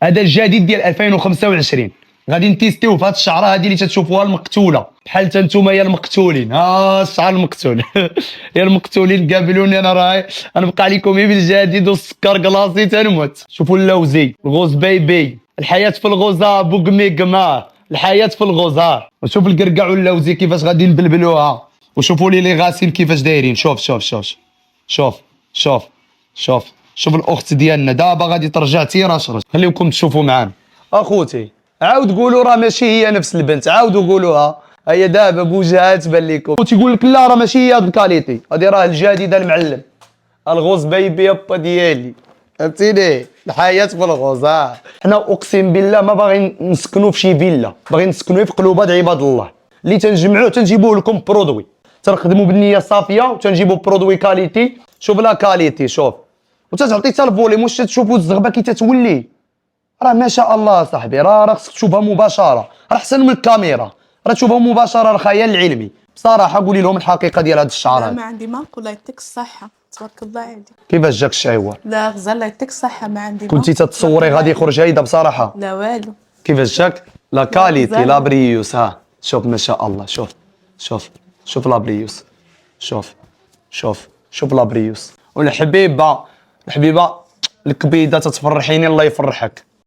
هذا الجديد ديال 2025 غادي نتيستيو في هاد الشعره هادي اللي تتشوفوها المقتوله بحال حتى نتوما يا المقتولين. الشعر المقتول يا المقتولين قابلوني انا راهي غنبقى عليكم بالجديد والسكر كلاصي تنموت. شوفوا اللوزي الغوز بيبي، الحياه في الغوزه بوغميغما، الحياه في الغوزار. وشوف القرقع واللوزي كيفاش غادي نبلبلوها. وشوفوا لي غاسين كيفاش دايرين. شوف شوف شوف شوف شوف شوف شوف الاخت ديالنا دابا غادي ترجع تيراشرج. خليكم تشوفوا معانا اخوتي. عاود قولوا راه ماشي هي نفس البنت، عاودوا قولوها. هي دابا بوجهها تبان لكم. تيقول لك لا راه ماشي هي هاد الكاليتي، هادي راه الجديده المعلم. الغوز بيبي يابا ديالي، فهمتيني؟ الحياه في الغوز. حنا اقسم بالله ما باغيين نسكنوا في شي فيلا، باغيين نسكنوا في قلوبات عباد الله. اللي تنجمعوه تنجيبوه لكم برودوي، تنخدموا بالنيه صافيه وتنجيبوا برودوي كاليتي. شوف لا كاليتي شوف، وتتعطي حتى الفوليم. واش تشوفوا الزغبه كي تتولي؟ راه ما شاء الله صاحبي، راه خصك تشوفها مباشره، راه احسن من الكاميرا. راه تشوفها مباشره راه خيال علمي بصراحه. قولي لهم الحقيقه ديال هذا الشعر لا هذا. ما عندي ماكو، الله يعطيك الصحة، تبارك الله عليك. كيفاش جاك الشعيوه؟ لا غزال الله يعطيك الصحة، ما عندي ماكو. كنتي تتصوري غادي يخرج هيدا بصراحه؟ لا والو. كيفاش جاك؟ لا كاليتي غزال. لا بريوس. شوف ما شاء الله. شوف شوف شوف لا بريوس. شوف شوف شوف لا بريوس. والحبيبه الحبيبه الكبيده تتفرحيني، الله يفرحك.